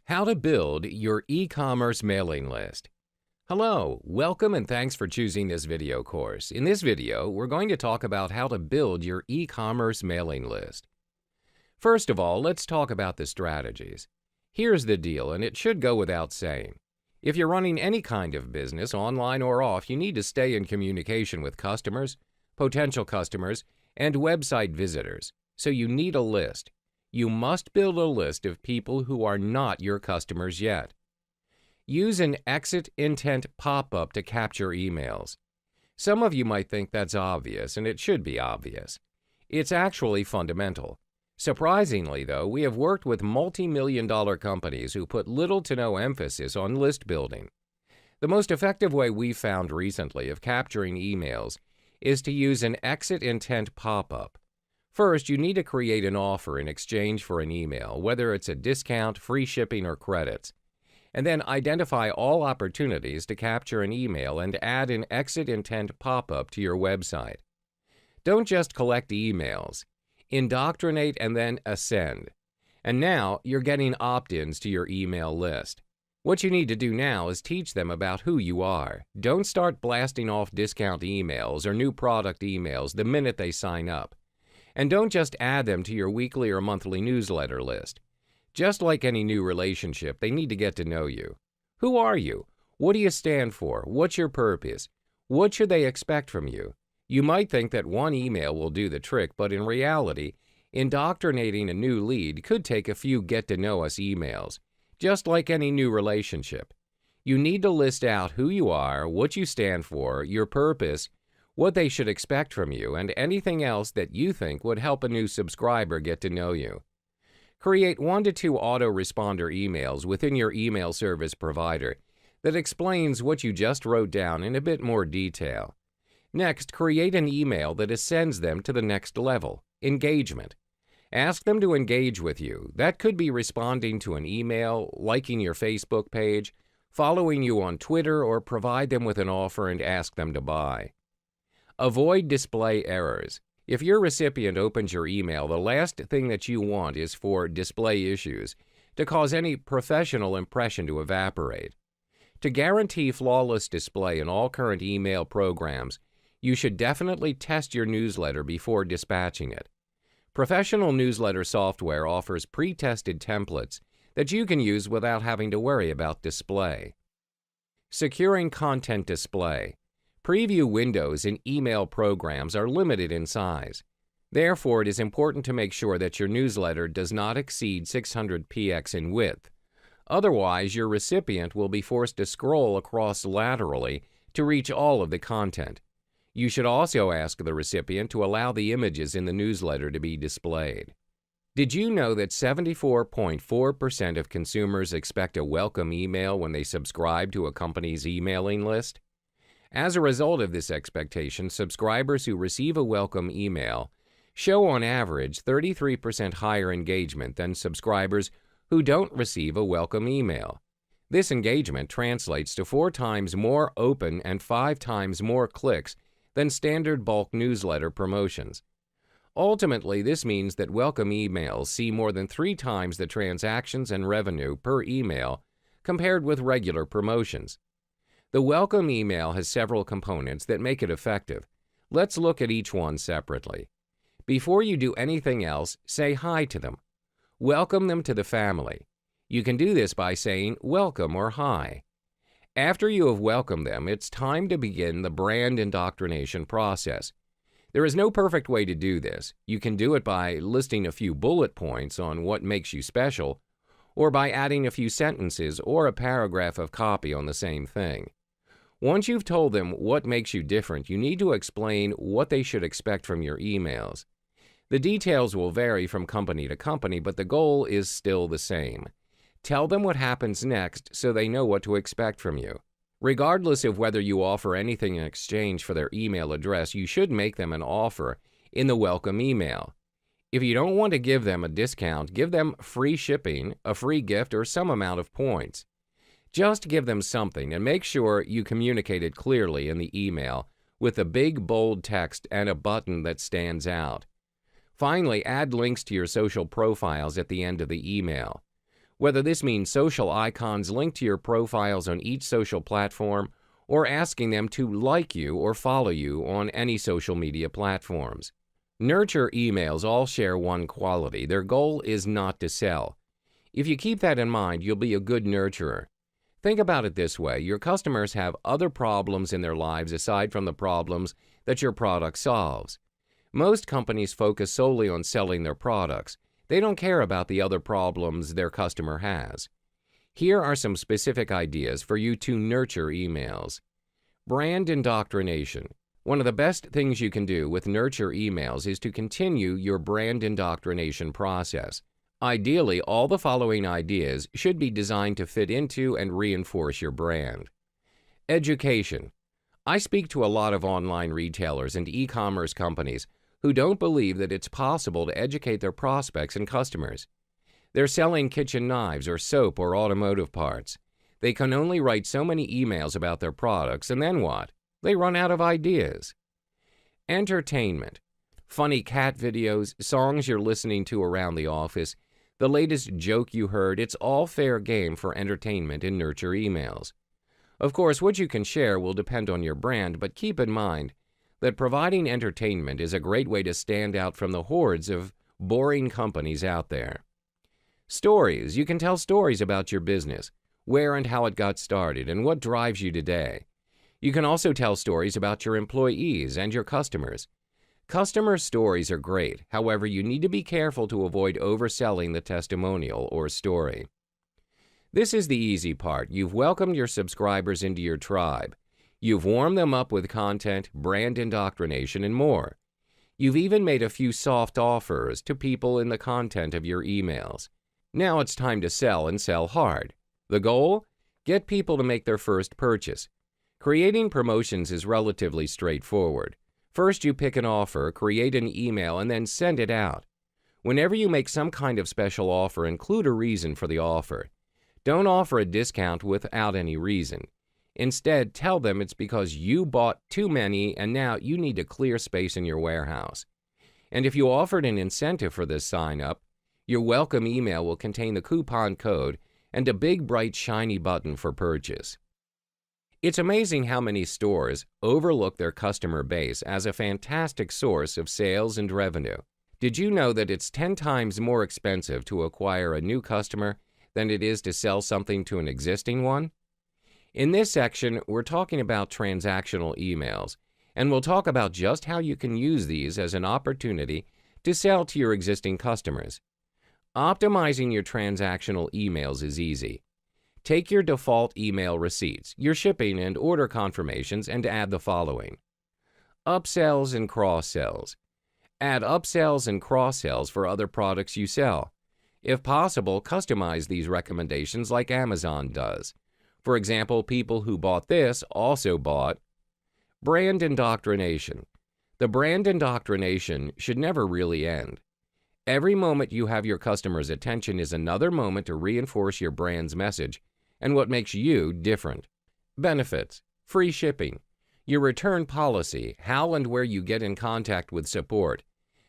How to build your e-commerce mailing list. Hello, welcome and thanks for choosing this video course. In this video, we're going to talk about how to build your e-commerce mailing list. First of all, let's talk about the strategies. Here's the deal, and it should go without saying. If you're running any kind of business, online or off, you need to stay in communication with customers, potential customers, and website visitors. So you need a list. You must build a list of people who are not your customers yet. Use an exit intent pop-up to capture emails. Some of you might think that's obvious, and it should be obvious. It's actually fundamental. Surprisingly, though, we have worked with multi-million-dollar companies who put little to no emphasis on list building. The most effective way we've found recently of capturing emails is to use an exit intent pop-up. First, you need to create an offer in exchange for an email, whether it's a discount, free shipping, or credits, and then identify all opportunities to capture an email and add an exit intent pop-up to your website. Don't just collect emails. Indoctrinate and then ascend. And now you're getting opt-ins to your email list. What you need to do now is teach them about who you are. Don't start blasting off discount emails or new product emails the minute they sign up. And don't just add them to your weekly or monthly newsletter list. Just like any new relationship, they need to get to know you. Who are you? What do you stand for? What's your purpose? What should they expect from you? You might think that one email will do the trick, but in reality, indoctrinating a new lead could take a few get-to-know-us emails, just like any new relationship. You need to list out who you are, what you stand for, your purpose, what they should expect from you, and anything else that you think would help a new subscriber get to know you. Create 1 to 2 autoresponder emails within your email service provider that explains what you just wrote down in a bit more detail. Next, create an email that ascends them to the next level, engagement. Ask them to engage with you. That could be responding to an email, liking your Facebook page, following you on Twitter, or provide them with an offer and ask them to buy. Avoid display errors. If your recipient opens your email, the last thing that you want is for display issues to cause any professional impression to evaporate. To guarantee flawless display in all current email programs, you should definitely test your newsletter before dispatching it. Professional newsletter software offers pre-tested templates that you can use without having to worry about display. Securing content display. Preview windows in email programs are limited in size. Therefore, it is important to make sure that your newsletter does not exceed 600 px in width. Otherwise, your recipient will be forced to scroll across laterally to reach all of the content. You should also ask the recipient to allow the images in the newsletter to be displayed. Did you know that 74.4% of consumers expect a welcome email when they subscribe to a company's emailing list? As a result of this expectation, subscribers who receive a welcome email show on average 33% higher engagement than subscribers who don't receive a welcome email. This engagement translates to 4 times more open and 5 times more clicks than standard bulk newsletter promotions. Ultimately, this means that welcome emails see more than 3 times the transactions and revenue per email compared with regular promotions. The welcome email has several components that make it effective. Let's look at each one separately. Before you do anything else, say hi to them. Welcome them to the family. You can do this by saying welcome or hi. After you have welcomed them, it's time to begin the brand indoctrination process. There is no perfect way to do this. You can do it by listing a few bullet points on what makes you special, or by adding a few sentences or a paragraph of copy on the same thing. Once you've told them what makes you different, you need to explain what they should expect from your emails. The details will vary from company to company, but the goal is still the same. Tell them what happens next so they know what to expect from you. Regardless of whether you offer anything in exchange for their email address, you should make them an offer in the welcome email. If you don't want to give them a discount, give them free shipping, a free gift, or some amount of points. Just give them something and make sure you communicate it clearly in the email with a big bold text and a button that stands out. Finally, add links to your social profiles at the end of the email. whether this means social icons linked to your profiles on each social platform or asking them to like you or follow you on any social media platforms. Nurture emails all share one quality. Their goal is not to sell. If you keep that in mind, you'll be a good nurturer. Think about it this way. Your customers have other problems in their lives aside from the problems that your product solves. Most companies focus solely on selling their products. They don't care about the other problems their customer has. Here are some specific ideas for you to nurture emails. Brand indoctrination. One of the best things you can do with nurture emails is to continue your brand indoctrination process. Ideally, all the following ideas should be designed to fit into and reinforce your brand. Education. I speak to a lot of online retailers and e-commerce companies who don't believe that it's possible to educate their prospects and customers. They're selling kitchen knives or soap or automotive parts. They can only write so many emails about their products, and then what? They run out of ideas. Entertainment. Funny cat videos, songs you're listening to around the office, the latest joke you heard, it's all fair game for entertainment in nurture emails. Of course, what you can share will depend on your brand, but keep in mind that providing entertainment is a great way to stand out from the hordes of boring companies out there. Stories. You can tell stories about your business, where and how it got started, and what drives you today. You can also tell stories about your employees and your customers. Customer stories are great. However, you need to be careful to avoid overselling the testimonial or story. This is the easy part. You've welcomed your subscribers into your tribe. You've warmed them up with content, brand indoctrination, and more. You've even made a few soft offers to people in the content of your emails. Now it's time to sell and sell hard. The goal? Get people to make their first purchase. Creating promotions is relatively straightforward. First, you pick an offer, create an email, and then send it out. Whenever you make some kind of special offer, include a reason for the offer. Don't offer a discount without any reason. Instead, tell them it's because you bought too many and now you need to clear space in your warehouse. And if you offered an incentive for this sign-up, your welcome email will contain the coupon code and a big, bright, shiny button for purchase. It's amazing how many stores overlook their customer base as a fantastic source of sales and revenue. Did you know that it's 10 times more expensive to acquire a new customer than it is to sell something to an existing one? In this section, we're talking about transactional emails, and we'll talk about just how you can use these as an opportunity to sell to your existing customers. Optimizing your transactional emails is easy. Take your default email receipts, your shipping and order confirmations, and add the following. Upsells and cross-sells. Add upsells and cross-sells for other products you sell. If possible, customize these recommendations like Amazon does. For example, people who bought this also bought. Brand indoctrination. The brand indoctrination should never really end. Every moment you have your customer's attention is another moment to reinforce your brand's message and what makes you different. Benefits. Free shipping. Your return policy, how and where you get in contact with support.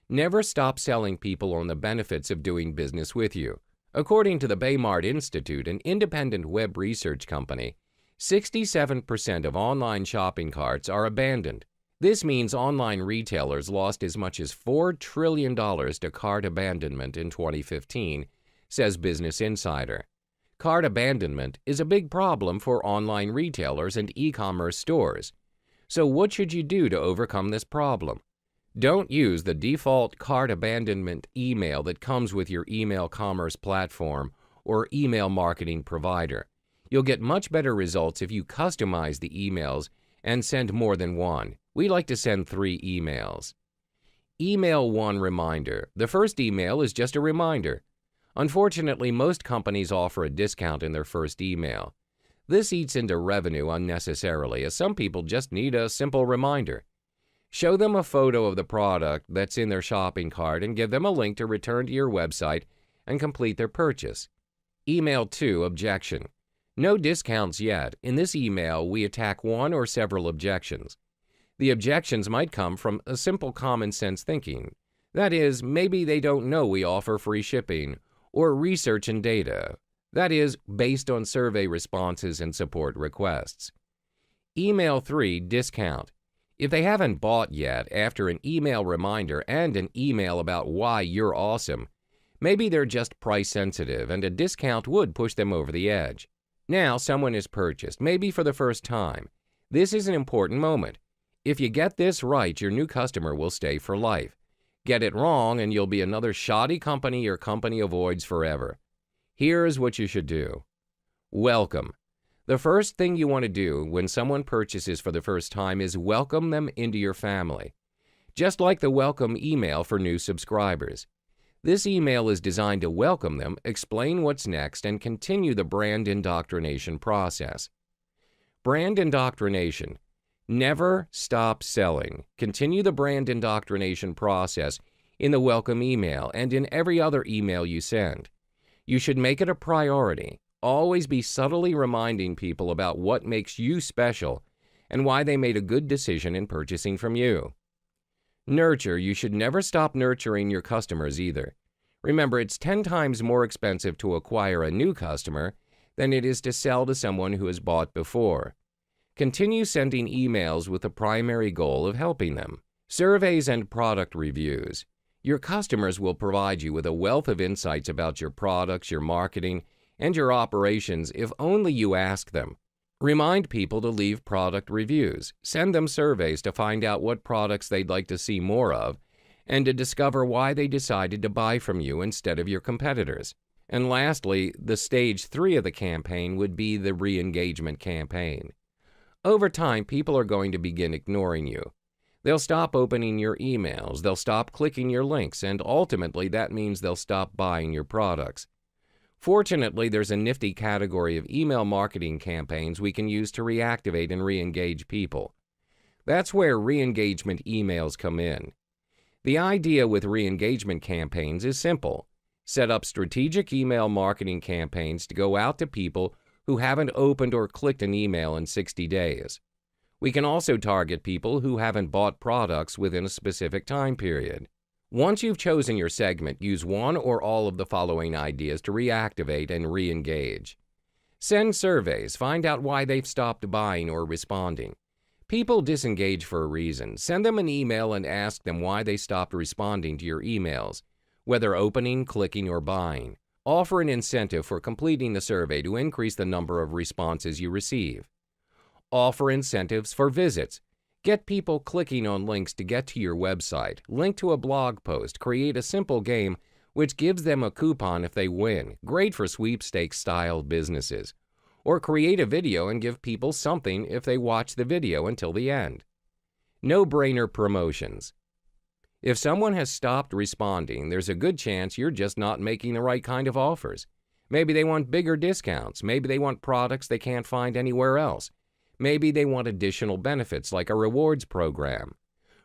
Never stop selling people on the benefits of doing business with you. According to the Baymard Institute, an independent web research company, 67% of online shopping carts are abandoned. This means online retailers lost as much as $4 trillion to cart abandonment in 2015, says Business Insider. Cart abandonment is a big problem for online retailers and e-commerce stores. So what should you do to overcome this problem? Don't use the default cart abandonment email that comes with your email commerce platform or email marketing provider. You'll get much better results if you customize the emails and send more than one. We like to send 3 emails. Email 1 reminder. The first email is just a reminder. Unfortunately, most companies offer a discount in their first email. This eats into revenue unnecessarily, as some people just need a simple reminder. Show them a photo of the product that's in their shopping cart and give them a link to return to your website and complete their purchase. Email 2, objection. No discounts yet. In this email, we attack one or several objections. The objections might come from a simple common sense thinking. That is, maybe they don't know we offer free shipping, or research and data. That is, based on survey responses and support requests. Email 3, discount. If they haven't bought yet after an email reminder and an email about why you're awesome, maybe they're just price sensitive and a discount would push them over the edge. Now someone has purchased, maybe for the first time. This is an important moment. If you get this right, your new customer will stay for life. Get it wrong and you'll be another shoddy company your company avoids forever. Here's what you should do. Welcome. The first thing you want to do when someone purchases for the first time is welcome them into your family. Just like the welcome email for new subscribers. This email is designed to welcome them, explain what's next, and continue the brand indoctrination process. Brand indoctrination. Never stop selling. Continue the brand indoctrination process in the welcome email and in every other email you send. You should make it a priority. Always be subtly reminding people about what makes you special and why they made a good decision in purchasing from you. Nurture. You should never stop nurturing your customers either. Remember, it's 10 times more expensive to acquire a new customer than it is to sell to someone who has bought before. Continue sending emails with the primary goal of helping them. Surveys and product reviews. Your customers will provide you with a wealth of insights about your products, your marketing, and your operations if only you ask them. Remind people to leave product reviews. Send them surveys to find out what products they'd like to see more of and to discover why they decided to buy from you instead of your competitors. And lastly, the stage 3 of the campaign would be the re-engagement campaign. Over time, people are going to begin ignoring you. They'll stop opening your emails, they'll stop clicking your links, and ultimately that means they'll stop buying your products. Fortunately, there's a nifty category of email marketing campaigns we can use to reactivate and re-engage people. That's where re-engagement emails come in. The idea with re-engagement campaigns is simple. Set up strategic email marketing campaigns to go out to people who haven't opened or clicked an email in 60 days. We can also target people who haven't bought products within a specific time period. Once you've chosen your segment, use one or all of the following ideas to reactivate and re-engage. Send surveys. Find out why they've stopped buying or responding. People disengage for a reason. Send them an email and ask them why they stopped responding to your emails, whether opening, clicking, or buying. Offer an incentive for completing the survey to increase the number of responses you receive. Offer incentives for visits. Get people clicking on links to get to your website. Link to a blog post. Create a simple game which gives them a coupon if they win. Great for sweepstakes-style businesses. Or create a video and give people something if they watch the video until the end. No-brainer promotions. If someone has stopped responding, there's a good chance you're just not making the right kind of offers. Maybe they want bigger discounts. Maybe they want products they can't find anywhere else. Maybe they want additional benefits like a rewards program.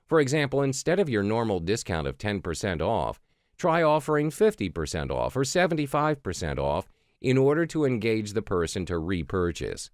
For example, instead of your normal discount of 10% off, try offering 50% off or 75% off in order to engage the person to repurchase.